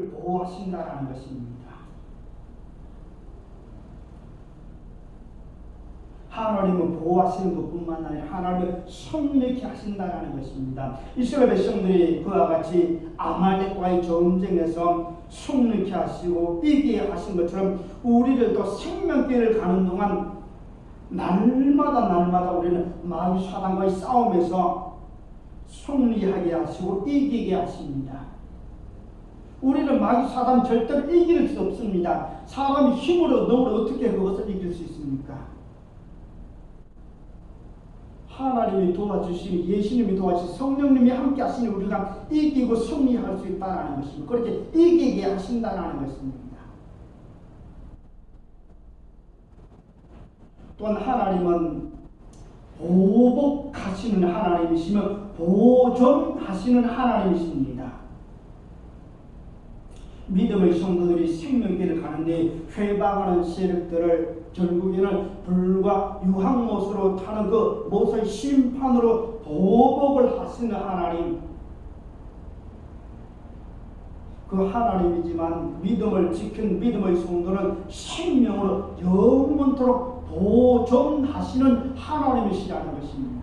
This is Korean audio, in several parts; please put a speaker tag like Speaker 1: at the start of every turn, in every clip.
Speaker 1: 우리를 보호하신다라는 것입니다. 하나님은 보호하시는 것뿐만 아니라 하나님은 성내게 하신다라는 것입니다. 이스라엘 백성들이 그와 같이 아말렉과의 전쟁에서 성내게 하시고 이기게 하신 것처럼 우리를 또 생명길을 가는 동안 날마다 우리는 마귀 사단과의 싸움에서 승리하게 하시고 이기게 하십니다. 우리는 마귀 사단 절대로 이길 수 없습니다. 사람이 힘으로 너를 어떻게 그것을 이길 수 있습니까? 하나님이 도와주시니 예수님이 도와주시니 성령님이 함께 하시니 우리가 이기고 승리할 수 있다는 것입니다. 그렇게 이기게 하신다는 것입니다. 또한 하나님은 보복하시는 하나님이시며 보존하시는 하나님이십니다. 믿음의 성도들이 생명길을 가는데 회방하는 세력들을 결국에는 불과 유황못으로 타는 그 못의 심판으로 보복을 하시는 하나님, 그 하나님이지만 믿음을 지킨 믿음의 성도는 생명으로 영원토록 보존하시는 하나님이시라는 것입니다.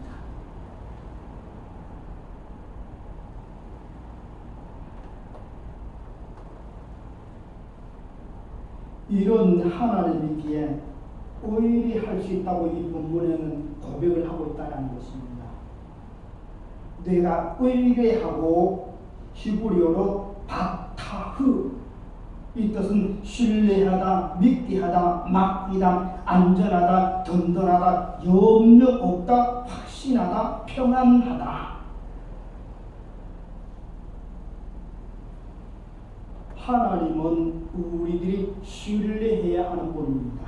Speaker 1: 이런 하나님이기에 의리할 수 있다고 이 본문에는 고백을 하고 있다는 것입니다. 내가 의리하고 히브리어로 바타흐, 이 뜻은 신뢰하다, 믿게 하다, 맡기다, 안전하다, 든든하다, 염려 없다, 확신하다, 평안하다. 하나님은 우리들이 신뢰해야 하는 분입니다.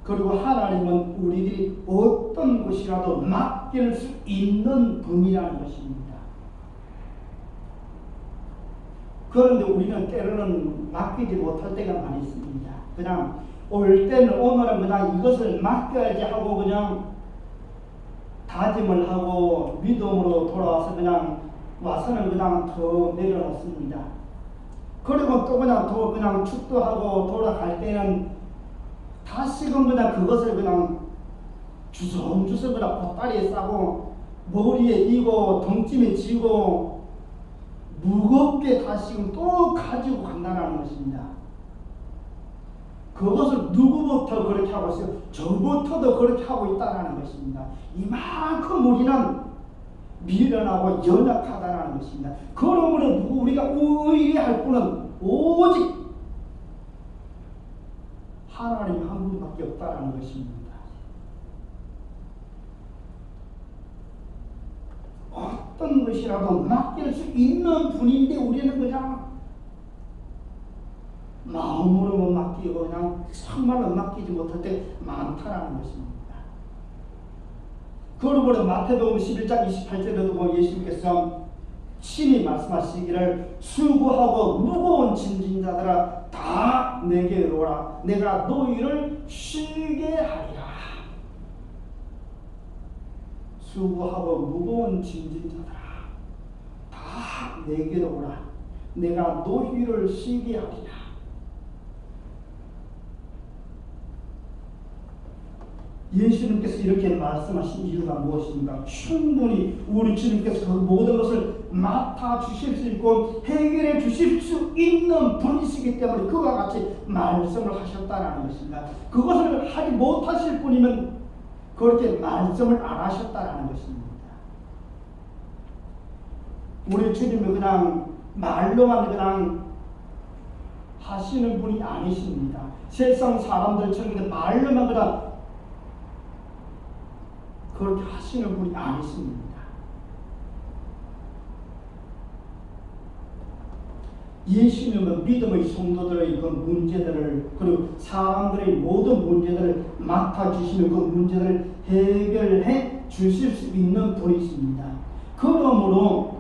Speaker 1: 그리고 하나님은 우리들이 어떤 것이라도 맡길 수 있는 분이라는 것입니다. 그런데 우리는 때로는 맡기지 못할 때가 많이 있습니다. 그냥 올 때는 오늘은 그냥 이것을 맡겨야지 하고 그냥 다짐을 하고 믿음으로 돌아와서 그냥 와서는 그냥 더 내려놓습니다. 그리고 또 그냥 더 그냥 축도하고 돌아갈 때는 다시금 그냥 그것을 그냥 주섬주섬 그냥 보따리에 싸고 머리에 이고 덩찜에 지고 무겁게 다시금 또 가지고 간다는 것입니다. 그것을 누구부터 그렇게 하고 있어요? 저부터도 그렇게 하고 있다는 것입니다. 이만큼 우리는 미련하고 연약하다는 것입니다. 그러므로 우리가 의리할 분은 오직 하나님 한 분밖에 없다는 것입니다. 어떤 것이라도 맡길 수 있는 분인데 우리는 그냥 마음으로만 맡기고 그냥 정말로 맡기지 못할 때 많다는 것입니다. 그러므로 마태복음 11장 28절에도 보면 예수님께서 친히 말씀하시기를 수고하고 무거운 짐진 자들아 다 내게 오라 내가 너희를 쉬게 하리라. 수고하고 무거운 짐진 자들아 다 내게로 오라 내가 너희를 쉬게 하리라. 예수님께서 이렇게 말씀하신 이유가 무엇입니까? 충분히 우리 주님께서 그 모든 것을 맡아 주실 수 있고 해결해 주실 수 있는 분이시기 때문에 그와 같이 말씀을 하셨다는 것입니다. 그것을 하지 못하실 분이면 그렇게 말씀을 안 하셨다는 것입니다. 우리 주님은 그냥 말로만 그냥 하시는 분이 아니십니다. 세상 사람들처럼 말로만 그냥 그렇게 하시는 분이 아니십니다. 예수님은 믿음의 성도들의 그 문제들을 그리고 사람들의 모든 문제들을 맡아주시는 그 문제들을 해결해 주실 수 있는 분이십니다. 그러므로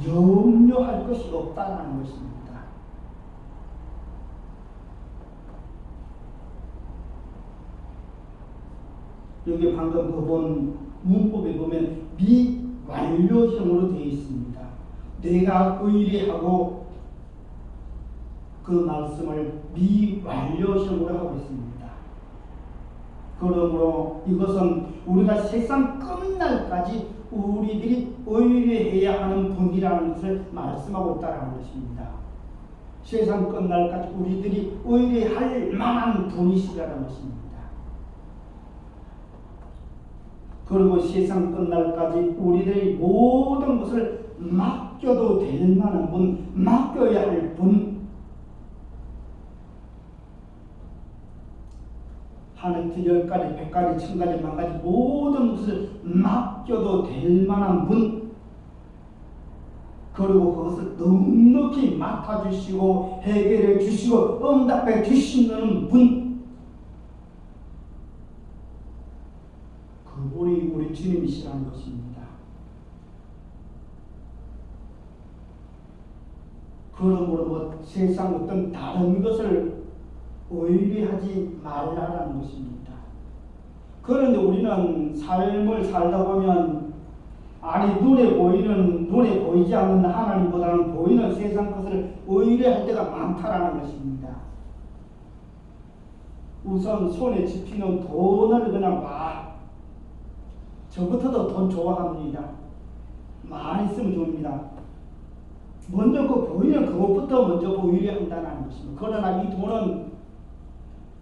Speaker 1: 염려할 것이 없다는 것입니다. 여기 방금 본 문법에 보면 미완료형으로 되어 있습니다. 내가 의뢰하고 그 말씀을 미완료성으로 하고 있습니다. 그러므로 이것은 우리가 세상 끝날까지 우리들이 의뢰해야 하는 분이라는 것을 말씀하고 있다는 것입니다. 세상 끝날까지 우리들이 의뢰할 만한 분이시라는 것입니다. 그리고 세상 끝날까지 우리들의 모든 것을 맡겨도 될 만한 분, 맡겨야 할 분, 하늘트 10가지, 100가지, 1000가지, 10,000가지 모든 것을 맡겨도 될 만한 분, 그리고 그것을 넉넉히 맡아주시고 해결해 주시고 응답해 주시는 분, 그분이 우리 주님이시라는 것입니다. 그러므로 뭐 세상 어떤 다른 것을 의뢰하지 말라는 것입니다. 그런데 우리는 삶을 살다 보면 눈에 보이지 않는 하나님보다는 보이는 세상 것을 의뢰할 때가 많다라는 것입니다. 우선 손에 집히는 돈을 그냥 저부터도 돈 좋아합니다. 많이 쓰면 좋습니다. 먼저 그 보이는 그것부터 먼저 의뢰한다는 것입니다. 그러나 이 돈은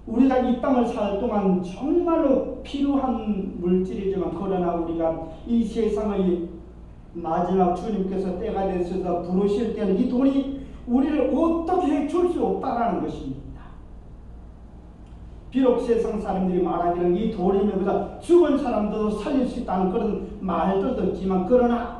Speaker 1: 우리가 이 땅을 살 동안 정말로 필요한 물질이지만, 그러나 우리가 이 세상의 마지막 주님께서 때가 되셔서 부르실 때는 이 돈이 우리를 어떻게 줄 수 없다라는 것입니다. 비록 세상 사람들이 말하기는 이 돈이면 그냥 죽은 사람도 살릴 수 있다는 그런 말들도 있지만, 그러나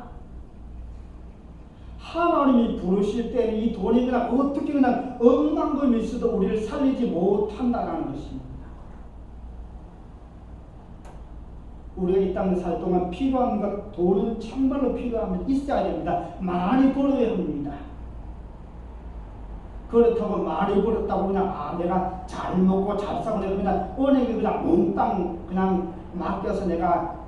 Speaker 1: 하나님이 부르실 때는 이 돈이 그냥 어떻게 그냥 억만금이 있어도 우리를 살리지 못한다는 것입니다. 우리가 이 땅에 살 동안 필요한 것, 돈은 정말로 필요하면 있어야 됩니다. 많이 벌어야 합니다. 그렇다고 많이 벌었다고 그냥 내가 잘 먹고 잘 사고 내가 그냥 은행에 그냥 몽땅 그냥 맡겨서 내가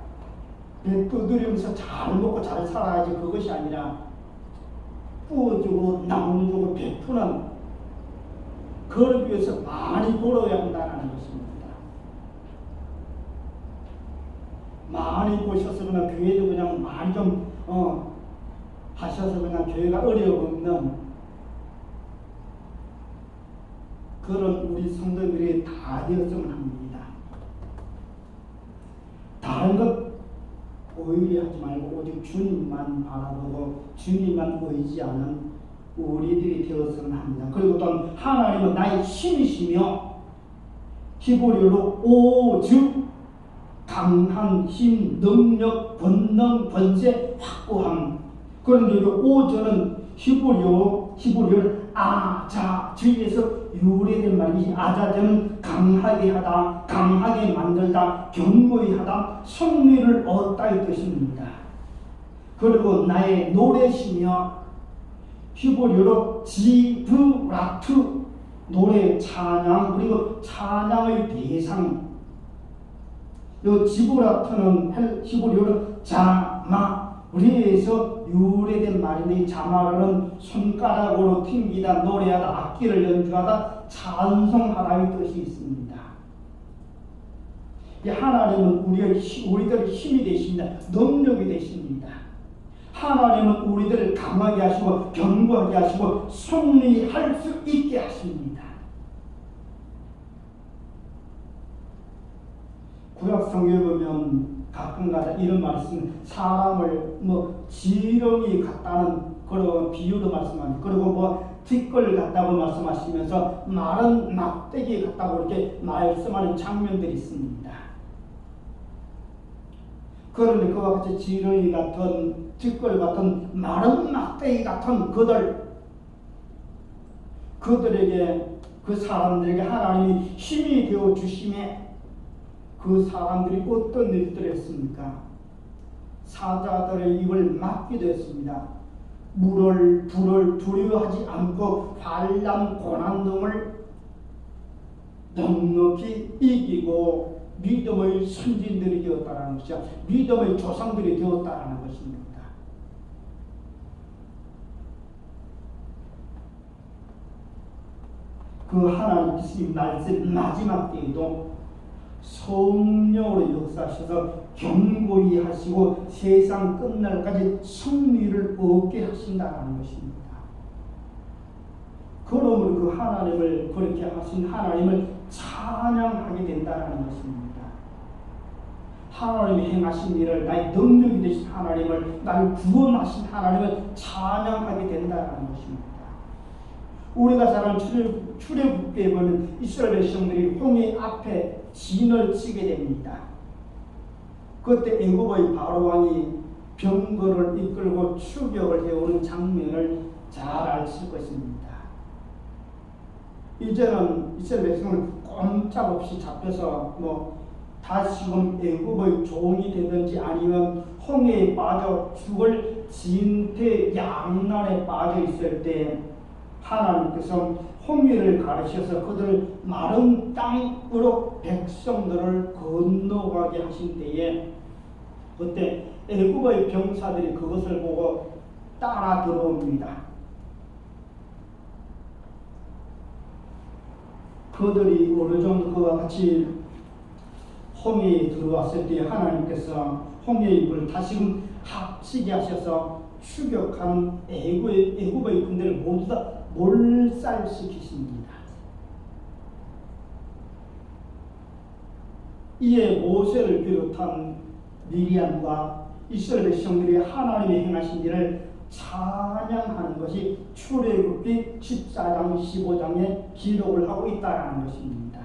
Speaker 1: 배 두드리면서 잘 먹고 잘 살아야지, 그것이 아니라 부어주고 나눠주고 베푸는, 그걸 위해서 많이 벌어야 한다는 것입니다. 많이 보셔서 그냥 교회도 그냥 많이 좀 하셔서 그냥 교회가 어려우면 그런 우리 성도들이 다 되었으면 합니다. 다른 것 의뢰하지 말고 오직 주님만 바라보고 주님만 의지하는 우리들이 되었으면 합니다. 그리고 또 하나님은 나의 힘이시며 히브리어로 오주, 강한 힘, 능력, 권능, 권세, 확고함. 그런데 이 오주는 히브리어는 아자, 주에서 유래된 말이 아자자는 강하게 하다, 강하게 만들다, 견고히 하다, 승리를 얻다 이 뜻입니다. 그리고 나의 노래시며 히브리어로 지브라트, 노래, 찬양, 그리고 찬양의 대상. 이 지브라트는 히브리어로 자마, 우리에서 유래된 말인데, 이 자마는 손가락으로 튕기다, 노래하다, 악기를 연주하다, 찬송하다 이 뜻이 있습니다. 하나님은 우리들의 힘이 되십니다. 능력이 되십니다. 하나님은 우리들을 강하게 하시고 견고하게 하시고 승리할 수 있게 하십니다. 구약 성경에 보면 가끔가다 이런 말씀, 사람을 지렁이 같다는 그런 비유로 말씀합니다. 그리고 티끌 같다고 말씀하시면서 마른 막대기 같다고 이렇게 말씀하는 장면들이 있습니다. 그런데 그와 같이 지렁이 같은, 티끌 같은, 마른 막대기 같은 그들에게, 그 사람들에게 하나님이 힘이 되어 주심에 그 사람들이 어떤 일들을 했습니까? 사자들의 입을 막기도 했습니다. 불을 두려워하지 않고 환난 고난 등을 넉넉히 이기고 믿음의 선진들이 되었다는 것이죠. 믿음의 조상들이 되었다는 것입니다. 그 하나님께서 이 말씀 마지막 때에도 성령으로 역사하셔서 견고히 하시고 세상 끝날까지 승리를 얻게 하신다는 것입니다. 그러므로 그 하나님을, 그렇게 하신 하나님을 찬양하게 된다는 것입니다. 하나님이 행하신 일을, 나의 능력이 되신 하나님을, 나를 구원하신 하나님을 찬양하게 된다는 것입니다. 우리가 잘 아는 출애굽기에 보면 이스라엘 백성들이 홍해 앞에 진을 치게 됩니다. 그때 애굽의 바로 왕이 병거를 이끌고 추격을 해오는 장면을 잘 아실 것입니다. 이제는 이스라엘 백성을 꼼짝없이 잡혀서 다시금 애굽의 종이 되든지 아니면 홍해에 빠져 죽을 진퇴양난에 빠져 있을 때 하나님께서 홍해를 가르셔서 그들을 마른 땅으로 백성들을 건너가게 하신 때에 그때 애굽의 병사들이 그것을 보고 따라 들어옵니다. 그들이 어느 정도 그와 같이 홍해에 들어왔을 때 하나님께서 홍해의 물을 다시금 합치게 하셔서 추격하는 애굽의 군대를 모두 다 몰살시키십니다. 이에 모세를 비롯한 미리암과 이스라엘 백성들이 하나님의 행하신 일을 찬양하는 것이 출애굽기 14장 15장에 기록을 하고 있다는 것입니다.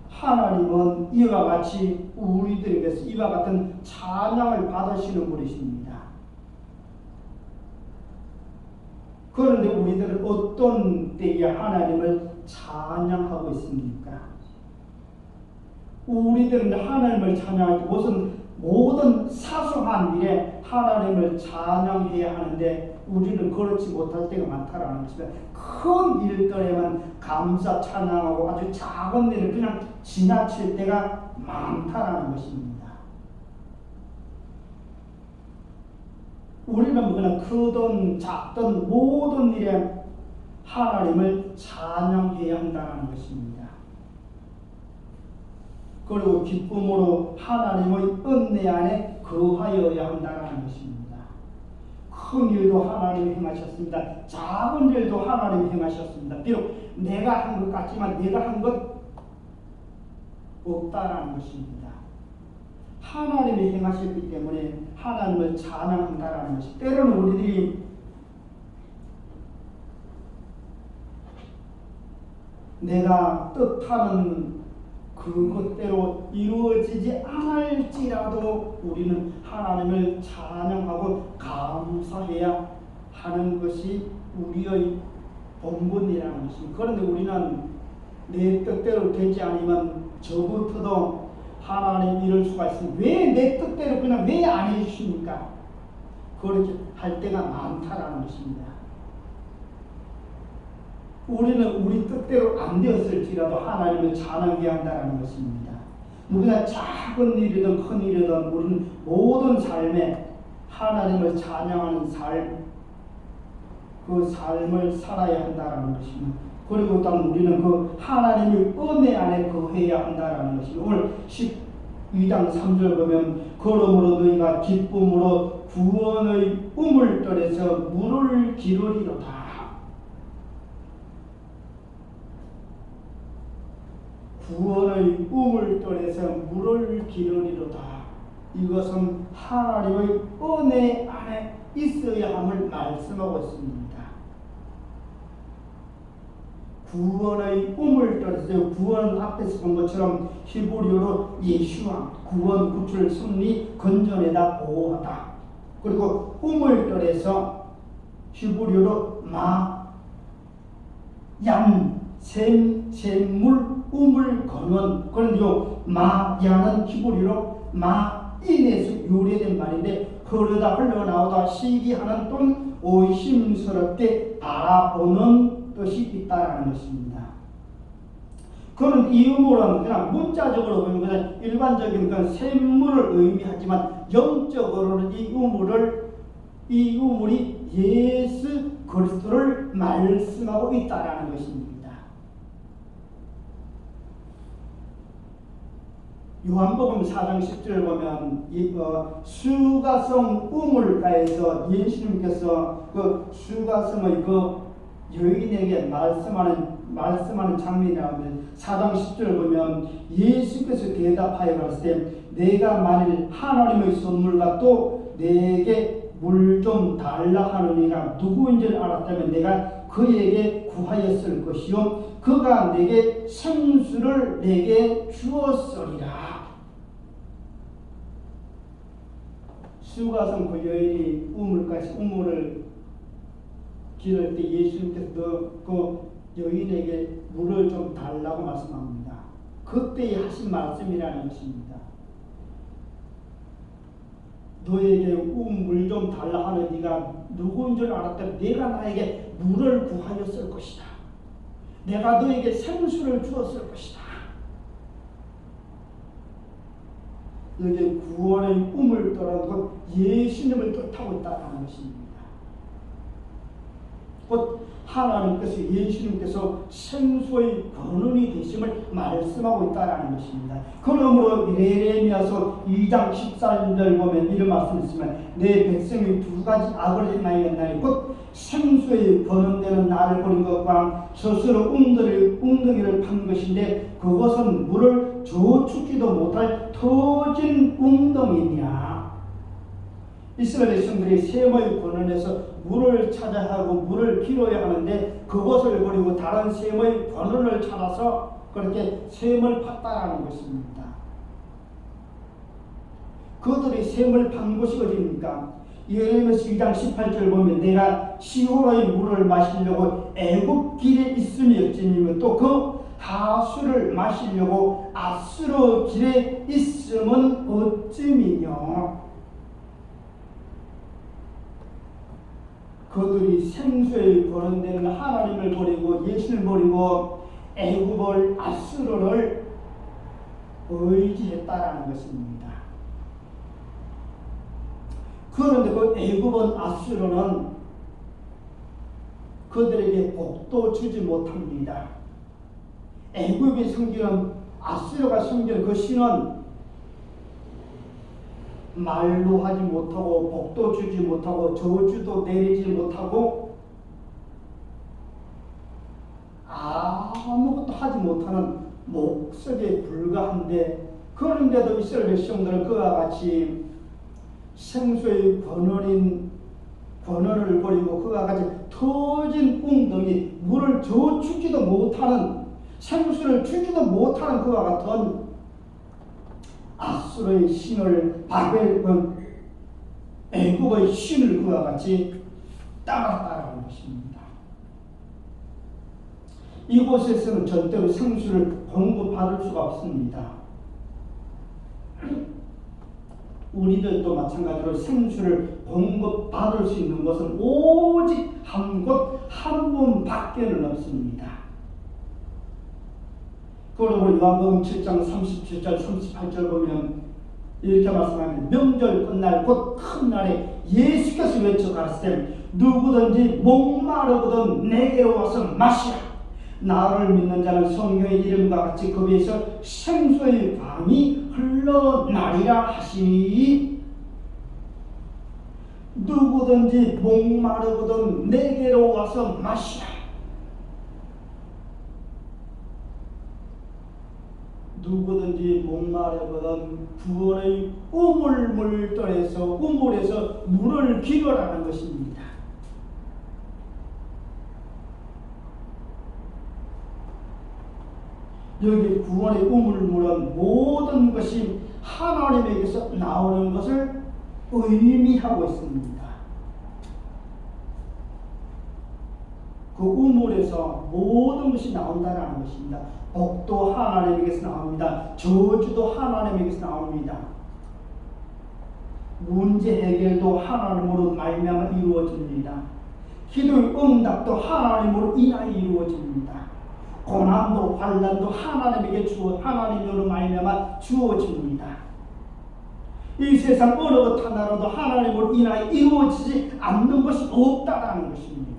Speaker 1: 하나님은 이와 같이 우리들에게서 이와 같은 찬양을 받으시는 분이십니다. 그런데 우리들은 어떤 때에 하나님을 찬양하고 있습니까? 우리들은 하나님을 찬양할 때 모든 사소한 일에 하나님을 찬양해야 하는데 우리는 그렇지 못할 때가 많다라는 것입니다. 큰 일들에만 감사 찬양하고 아주 작은 일을 그냥 지나칠 때가 많다라는 것입니다. 우리는 그냥 크든 작든 모든 일에 하나님을 찬양해야 한다는 것입니다. 그리고 기쁨으로 하나님의 은혜 안에 거하여야 한다는 것입니다. 큰 일도 하나님이 행하셨습니다. 작은 일도 하나님이 행하셨습니다. 비록 내가 한 것 같지만 내가 한 것 없다라는 것입니다. 하나님이 행하셨기 때문에 하나님을 찬양한다라는 것이, 때로는 우리들이 내가 뜻하는 그것대로 이루어지지 않을지라도 우리는 하나님을 찬양하고 감사해야 하는 것이 우리의 본분이라는 것입니다. 그런데 우리는 내 뜻대로 되지 않으면 저부터도 하나님 이럴 수가 있으니 왜 내 뜻대로 그냥 왜 안 해주십니까? 그렇게 할 때가 많다라는 것입니다. 우리는 우리 뜻대로 안 되었을지라도 하나님을 찬양해야 한다는 것입니다. 누구나 작은 일이든 큰 일이든 우리는 모든 삶에 하나님을 찬양하는 삶, 그 삶을 살아야 한다는 것입니다. 그리고 또 우리는 그 하나님의 은혜 안에 거해야 한다는 것입니다. 오늘 12장 3절 보면 그러므로 너희가 기쁨으로 구원의 우물떨에서 물을 기르리로다. 구원의 우물떨에서 물을 기르리로다. 이것은 하나님의 은혜 안에 있어야 함을 말씀하고 있습니다. 구원의 우물떨에서, 구원 앞에서 본 것처럼 히브리어로 예슈아, 구원, 구출, 승리, 건전에다 보호하다. 그리고 우물떨에서 히브리어로 얀, 샘물, 우물, 근원. 그런데 얀은 히브리어로 인에서 유래된 말인데 흘러나오다 시기하는 또는 의심스럽게 바라보는 뜻이 있다는 것입니다. 그런 이 우물은 그냥 문자적으로 보면 그냥 일반적인 그런 샘물을 의미하지만 영적으로는 이 우물이 예수 그리스도를 말씀하는 말씀하고 있다라는 것입니다. 요한복음 4장 10절을 보면 수가성 우물가에서 예수님께서 그 수가성의 그 여인에게 말씀하는 장면이 나오는데 4장 10절을 보면 예수께서 대답하여 가로되 내가 만일 하나님의 선물과 또 내게 물 좀 달라 하느니가 누구인지를 알았다면 내가 그에게 구하였을 것이요 그가 내게 생수를 내게 주었으리라. 수가성 그 여인이 우물을 기를 때 예수님께서 그 여인에게 물을 좀 달라고 말씀합니다. 그때 하신 말씀이라는 것입니다. 너에게 물 좀 달라 하는 네가 누구인 줄 알았다면 내가 나에게 물을 구하였을 것이다. 내가 너에게 생수를 주었을 것이다. 여기 구원의 꿈을 떠나고 예수님을 뜻하고 있다는 것입니다. 곧 하나님께서 예수님께서 생수의 근원이 되심을 말씀하고 있다는 것입니다. 그러므로 예레미야서 2장 14절 보면 이런 말씀이 있으면 내 백성이 두 가지 악을 행하였나니 곧 생수의 근원되는 나를 버린 것과 스스로 웅덩이를 판 것인데 그것은 물을 저축지도 못할 터진 웅덩이니라. 이스라엘 백성들이 샘의 근원에서 물을 찾아야 하고 물을 길어야 하는데 그것을 버리고 다른 샘의 근원을 찾아서 그렇게 샘을 팠다라는 것입니다. 그들이 샘을 판 곳이 어디입니까? 예레미야서 2장 18절 보면 내가 시호로의 물을 마시려고 애굽 길에 있음이 어찌니며 또 그 하수를 마시려고 아수르 길에 있음은 어찌미뇨. 그들이 생수의 근원되는 하나님을 버리고 예수를 버리고 애굽을 아수르를 의지했다라는 것입니다. 그런데 그 애굽은 아수르는 그들에게 복도 주지 못합니다. 애굽이 섬기는 아수르가 섬기는 그 신은 말도 하지 못하고 복도 주지 못하고 저주도 내리지 못하고 아무것도 하지 못하는 목석에 불과한데 그런데도 이스라엘 백성들은 그와 같이 생수의 근원을 버리고 그와 같이 터진 웅덩이 물을 저축지도 못하는 생수를 주지도 못하는 그와 같은 아수르의 신을 애굽의 신을 그와 같이 따랐다라는 것입니다. 이곳에서는 절대로 생수를 공급받을 수가 없습니다. 우리들도 마찬가지로 생수를 공급받을 수 있는 것은 오직 한 곳, 한 분밖에는 없습니다. 그러므로 요한복음 7장 37절 38절 보면 이렇게 말씀합니다. 명절 끝날 곧 큰 날에 예수께서 외쳐 가라사대 누구든지 목마르거든 내게로 와서 마시라. 나를 믿는 자는 성경의 이름과 같이 그 위에서 생수의 강이 흘러나리라 하시니 누구든지 목마르거든 내게로 와서 마시라. 누구든지 목마르거든 구원의 우물에서 물을 기르라는 것입니다. 여기 구원의 우물물은 모든 것이 하나님에게서 나오는 것을 의미하고 있습니다. 그 우물에서 모든 것이 나온다는 것입니다. 복도 하나님에게서 나옵니다. 저주도 하나님에게서 나옵니다. 문제 해결도 하나님으로 말미암아 이루어집니다. 기도의 응답도 하나님으로 인하여 이루어집니다. 고난도 환난도 하나님으로 말미암아 주어집니다. 이 세상 어느 것 하나라도 하나님으로 인하여 이루어지지 않는 것이 없다라는 것입니다.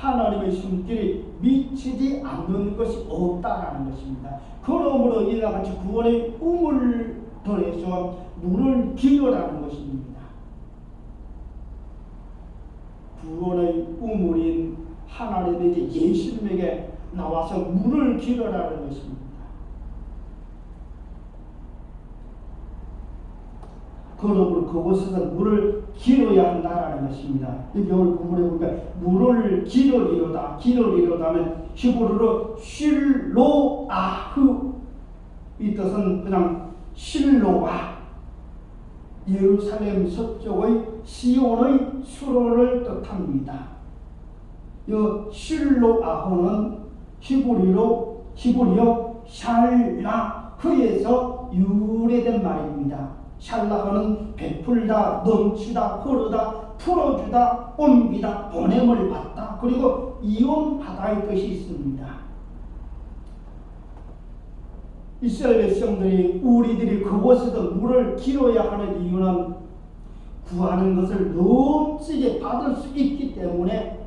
Speaker 1: 하나님의 손길이 미치지 않는 것이 없다라는 것입니다. 그러므로 이와 같이 구원의 우물들에서 물을 기르라는 것입니다. 구원의 우물인 하나님에게 예수님에게 나와서 물을 기르라는 것입니다. 그러므로 그곳에서 물을 기르어야 한다라는 것입니다. 여기 오늘 본문에 보니까 물을 기르리로다. 기르리로다는 히브리어로 실로아흐, 이 뜻은 그냥 실로아, 예루살렘 서쪽의 시온의 수로를 뜻합니다. 이 실로아흐는 히브리어 샬라흐에서 유래된 말입니다. 샬라흐는 베풀다, 넘치다, 흐르다, 풀어주다, 옮기다, 보냄을 받다, 그리고 이온하다의 뜻이 있습니다. 이스라엘 백성들이 우리들이 그곳에서 물을 기르어야 하는 이유는 구하는 것을 넘치게 받을 수 있기 때문에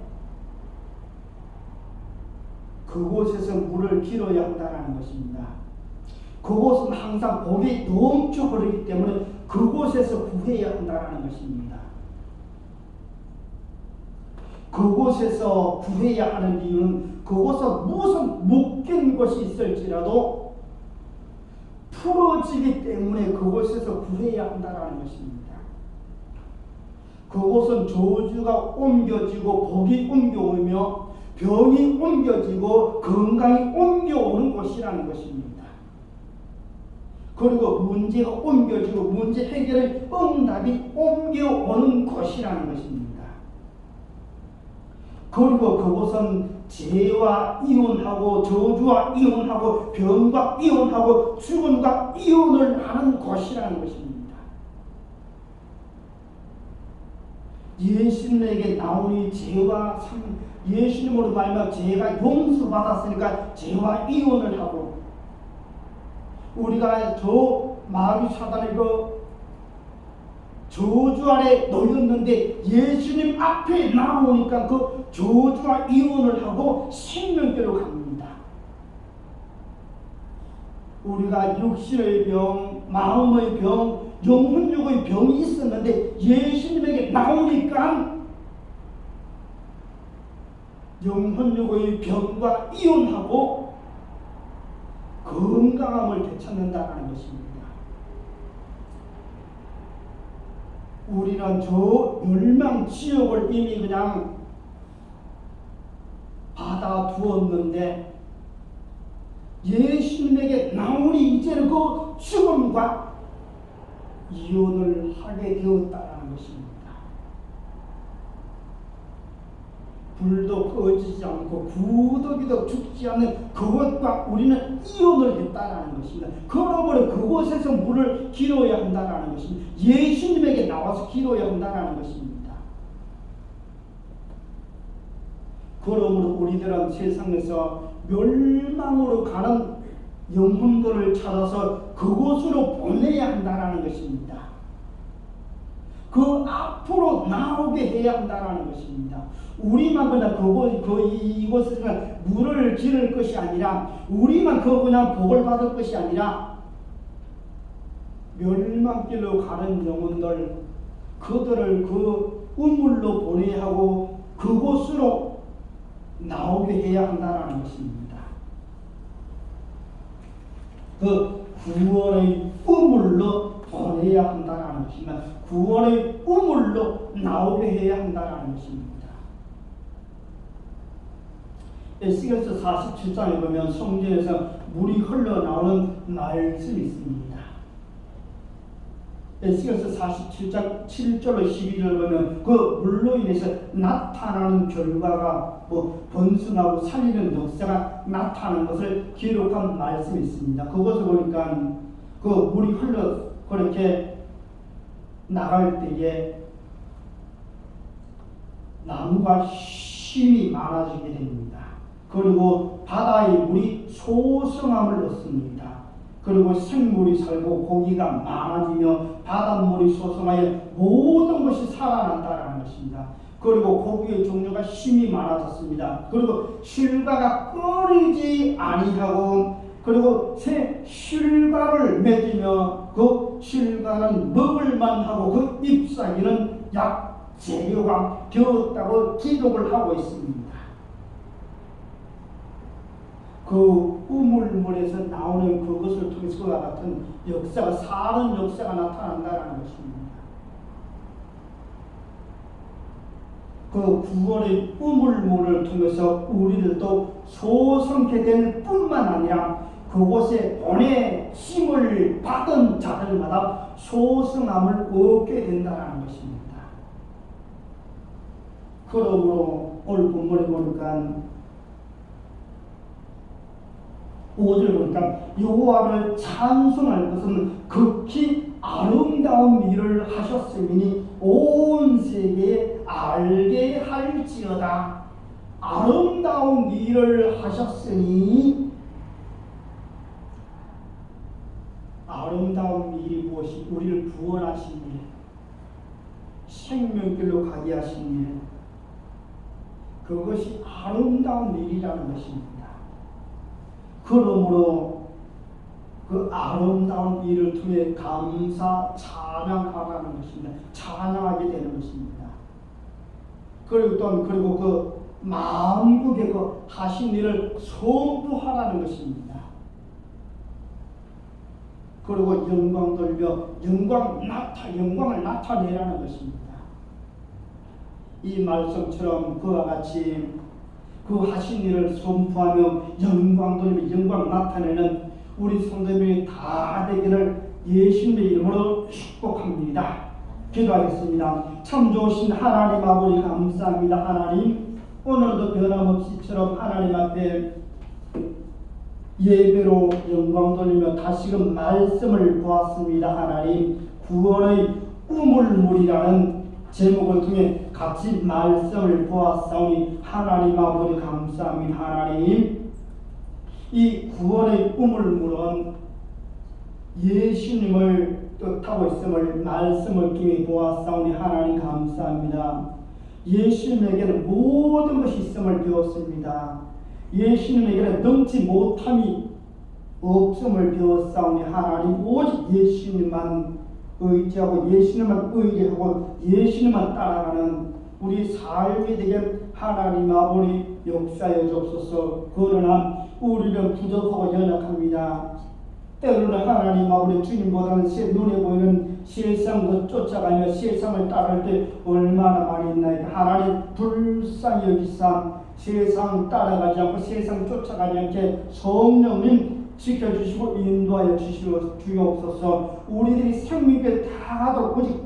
Speaker 1: 그곳에서 물을 기르어야 한다는 것입니다. 그곳은 항상 복이 넘쳐 흐르기 때문에 그곳에서 구해야 한다는 것입니다. 그곳에서 구해야 하는 이유는 그곳에 무슨 묶인 것이 있을지라도 풀어지기 때문에 그곳에서 구해야 한다는 것입니다. 그곳은 저주가 옮겨지고 복이 옮겨오며 병이 옮겨지고 건강이 옮겨오는 곳이라는 것입니다. 그리고 문제가 옮겨지고 문제 해결의 응답이 옮겨오는 곳이라는 것입니다. 그리고 그곳은 죄와 이혼하고 저주와 이혼하고 병과 이혼하고 죽음과 이혼을 하는 곳이라는 것입니다. 예수님에게 나오니 죄와 예수님으로 말하면 죄가 용서받았으니까 죄와 이혼을 하고, 우리가 저 마귀 사단의 그 저주 아래 놓였는데 예수님 앞에 나오니까 그 저주와 이혼을 하고 생명대로 갑니다. 우리가 육신의 병, 마음의 병, 영혼육의 병이 있었는데 예수님에게 나오니까 영혼육의 병과 이혼하고 건강함을 되찾는다는 것입니다. 우리는 저 멸망지옥을 이미 그냥 받아두었는데 예수님에게 나오니 이제는 그 죽음과 이혼을 하게 되었다는 것입니다. 불도 꺼지지 않고 구더기도 죽지 않는 그것과 우리는 이혼을 했다는 것입니다. 그러므로 그곳에서 물을 기르어야 한다는 것입니다. 예수님에게 나와서 기르어야 한다는 것입니다. 그러므로 우리들은 세상에서 멸망으로 가는 영혼들을 찾아서 그곳으로 보내야 한다는 것입니다. 그 앞으로 나오게 해야 한다는 것입니다. 우리만 그냥 이곳에서 물을 기를 것이 아니라, 우리만 그냥 복을 받을 것이 아니라, 멸망길로 가는 영혼들, 그들을 그 우물로 보내야 하고 그곳으로 나오게 해야 한다는 것입니다. 그 구원의 우물로 보내야 한다는 것입니다. 구원의 우물로 나오게 해야 한다는 것입니다. 에스겔서 47장에 보면 성전에서 물이 흘러나오는 말씀이 있습니다. 에스겔서 47장 7절로 12절 보면 그 물로 인해서 나타나는 결과가 번성하고 살리는 역사가 나타나는 것을 기록한 말씀이 있습니다. 그것을 보니까 그 물이 흘러 그렇게 나갈 때에 나무가 힘이 많아지게 됩니다. 그리고 바다의 물이 소성함을 얻습니다. 그리고 생물이 살고 고기가 많아지며 바닷물이 소성하여 모든 것이 살아난다는 것입니다. 그리고 고기의 종류가 심히 많아졌습니다. 그리고 실과가 끊이지 아니하고, 그리고 새 실과를 맺으며 그 실과는 먹을만하고 그 잎사귀는 약 재료가 되었다고 기록을 하고 있습니다. 그 우물물에서 나오는 그것을 통해서 그와 같은 역사가, 사는 역사가 나타난다는 것입니다. 그 구원의 우물물을 통해서 우리들도 소성케 될 뿐만 아니라 그곳에 본의 힘을 받은 자들마다 소성함을 얻게 된다는 것입니다. 그러므로 오늘 본문에 보니까 5절 보니까 여호와를 찬송할 것은 극히 아름다운 일을 하셨으니 온 세계에 알게 할지어다. 아름다운 일을 하셨으니, 아름다운 일이 무엇이? 우리를 구원하신 일, 생명길로 가게 하신 일, 그것이 아름다운 일이라는 것입니다. 그러므로 그 아름다운 일을 통해 감사, 찬양하라는 것입니다. 찬양하게 되는 것입니다. 그리고 그 만국의 그 하신 일을 선포하라는 것입니다. 그리고 영광 돌며 영광을 나타내라는 것입니다. 이 말씀처럼 그와 같이 그 하신 일을 선포하며 영광 돌리며 영광 나타내는 우리 성도님이 다 되기를 예수님의 이름으로 축복합니다. 기도하겠습니다. 참 좋으신 하나님 아버지 감사합니다. 하나님, 오늘도 변함없이처럼 하나님 앞에 예배로 영광 돌리며 다시금 말씀을 보았습니다. 하나님, 구원의 우물물이라는 제목을 통해 같이 말씀을 보았사오니 하나님 아버지 감사합니다. 하나님, 이 구원의 우물물은 예수님을 뜻하고 있음을 말씀을 통해 보았사오니 하나님 감사합니다. 예수님에게는 모든 것이 있음을 배웠습니다. 예수님에게는 넘지 못함이 없음을 배웠사오니 하나님, 오직 예수님만 의지하고 예수님만 의뢰하고 예수님만 따라가는 우리 삶이 되게 하나님 아버지 역사여 주옵소서. 그러나 우리는 부족하고 연약합니다. 때로는 하나님 아버지 주님보다는 눈에 보이는 세상을 쫓아가며 세상을 따를 때 얼마나 많이 있나이까. 하나님 불쌍히 여기사 세상 따라가지 않고 세상 쫓아가지 않게 성령님 지켜주시고 인도하여 주시옵소서. 우리들이 생명을 다하도록 오직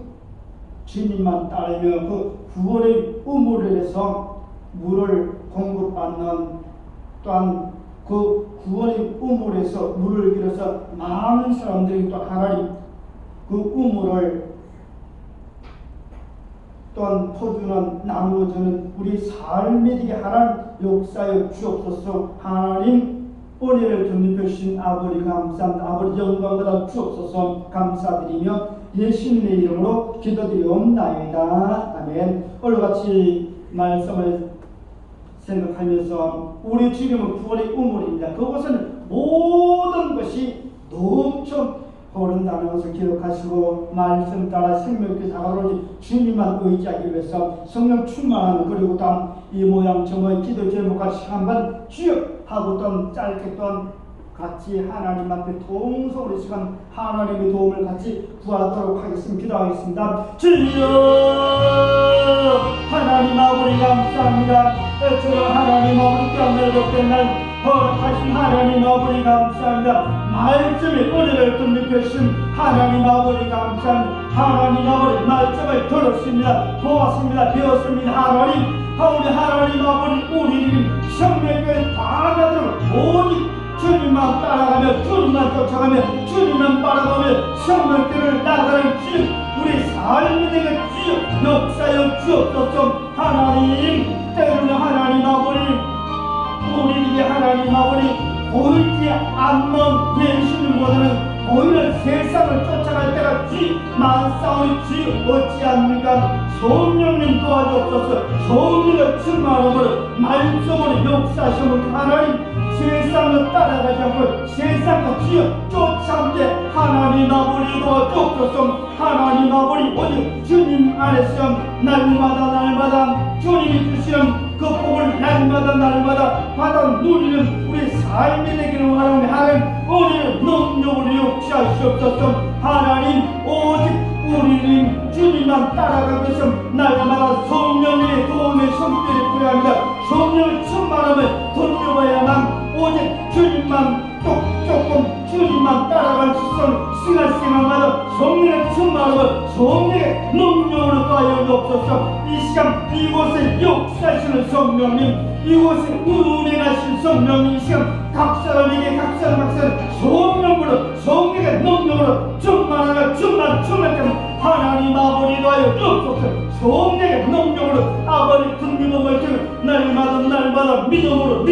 Speaker 1: 주님만 따르며 그 구원의 우물에서 물을 공급받는, 또한 그 구원의 우물에서 물을 길어서 많은 사람들이 또 하나님 그 우물을 또한 퍼주는, 나누어주는 우리 삶에 되게 하나님 역사여 주옵소서. 하나님 은혜를 덧입혀 주신 아버지 감사합니다. 아버지 영광받아 주옵소서. 감사드리며 예수님의 이름으로 기도드리옵나이다. 아멘. 오늘같이 말씀을 생각하면서 우리 주님은 구원의 우물입니다. 그것은 모든 것이 넘쳐 흐른다는 것을 기억하시고 말씀 따라 생명께 다가오니 주님만 의지하기 위해서 성령 충만한, 그리고 또 이 모양 저 모양 기도 제목같이 한번 쭉 하고 또 짧게 또 같이 하나님 앞에 동성으로 시간 하나님의 도움을 같이 구하도록 하겠습니다. 기도하겠습니다. 주여 하나님 아버지 감사합니다. 저는 하나님 아버지 뺨을 높게 날 허락하신 하나님 아버지 감사합니다. 말씀의 은혜를 덧입혀 주신 하나님 아버지 감사합니다. 하나님 아버지 말씀을 들었습니다. 보았습니다. 배웠습니다. 하나님, 우리 하나님 아버지 우리는 생명을 다하도록 오직 주님만 따라가며 주님만 쫓아가며 주님만 바라보며 생명길을 나가는 주님, 우리 삶이 되게 주여 역사여 주옵소서. 하나님, 때로는 하나님 아버지 우리에게 하나님 아버지 보이지 않는 예수님보다는 보이는 세상을 쫓아갈 때가 주의 많사오니 주의 어찌합니까? 성령님 도와주옵소서. 성령의 충만함으로 말씀으로 역사하시는 하나님, 세상을 따라가지 않고 세상과 쫓아오게 하나님 아버지 도와주옵소서. 하나님 아버지 오직 주님 안에서 날마다 주님이 주시는 그 복을 날마다 받아 누리는 우리 삶이 되기를 원하는 하나님, 오늘 능력으로 역사하시옵소서. 하나님 오직 우리는 주님만 따라가면서 날마다 성령님의 도움의 손길이 필요합니다. 성령의 충만함을 덧입어야만 오직 주님만 조금 주님만 따라갈 수 있는 시간마다 성령의 충만함을 성령의 능력으로 가여 주옵소서. 이 시간 이곳에 역사하시는 성령님, 이곳에 운행하신 성령님, 이 시간 각 사람에게 각 사람 성령으로 성령의 능력으로 충만하게 하나님 아버지도 하여 주옵소서. 성령의 능력으로 아버지 등기범을 주는 날마다 믿음으로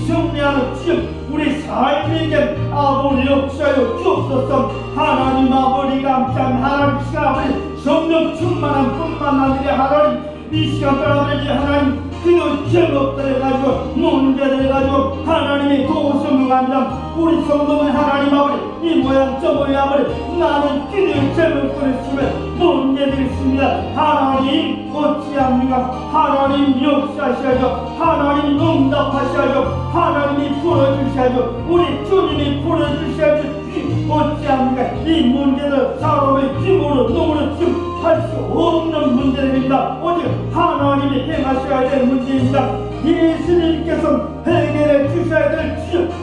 Speaker 1: 승리하는 지금 우리 삶에게 아버지 역사하여 주옵소서. 하나님 아버지 감사합니다. 하나님 시간 아버지 성령 충만한 뿐만 아니라 하나님 이 시간 아버지 하나님 그 제목들을 가지고 문제들을 가지고 하나님이 도우시는 합니다. 우리 성도는 하나님 아버지 이 모양 저 모양 아버지 나는 기도의 제목들을 쓰면 문제들이 있습니다. 하나님 어찌합니까? 하나님 역사하셔야죠. 하나님 응답하셔야죠. 하나님이 풀어주셔야죠. 우리 주님이 풀어주셔야죠. 어찌합니까? 이 문제들 사람의 힘으로 눈으로 지금 할 수 없는 문제입니다. 오직 하나님이 행하셔야 될 문제입니다. 예수님께서 해결해 주셔야 될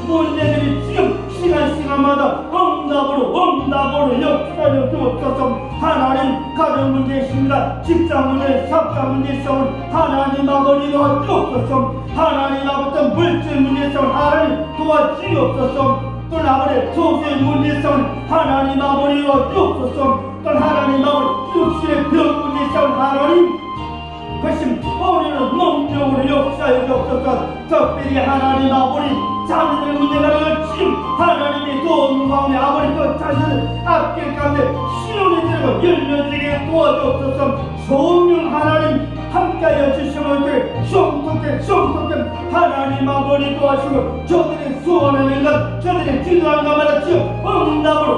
Speaker 1: 문제들이 지금 시간마다 응답으로 역사하여 주옵소서. 하나님 가정 문제 있습니다. 직장 문제, 사업장 문제 있으면 하나님 아버지 도와주옵소서. 하나님 아버지 물질 문제 있으면 하나님 도와주옵소서. 또 아버지 소수의 문제 있으면 하나님 아버지 도와주옵소서. 또 하나님 아버지 육신의 병 문제 있으면 하나님 그것은 우리는 능력으로 역사해 주옵소서. 특별히 하나님 아버지 자녀들의 문제가 지금 하나님이 도움 가운데 아버지 그 자녀들 앞길 가운데 신혼이 되고 열려지게 도와주옵소서. 성령 하나님 함께하여 주시면 성토께 하나님 아버지 도와주시고 저들의 소원하는 것 저들의 기도하는 것마다 지금 응답으로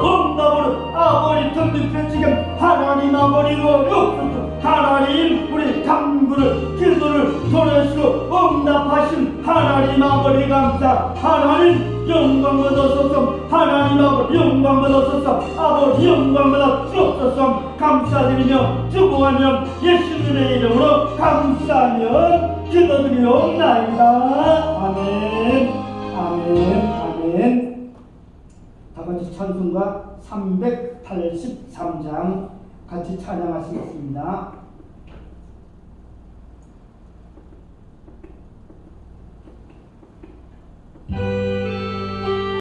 Speaker 1: 아버지 덤비편 지금 하나님 아버지로 없소서. 하나님 우리 간구를 기도를 들으시고 응답하신 하나님 아버지 감사. 하나님 영광 받으소서. 하나님 아버지 영광 받으소서. 아버지 영광 받아 주옵소서. 감사드리며 축복하며 예수님의 이름으로 감사하며 기도드리옵나이다. 아멘. 다같이 찬송가 383장 같이 찬양하시겠습니다.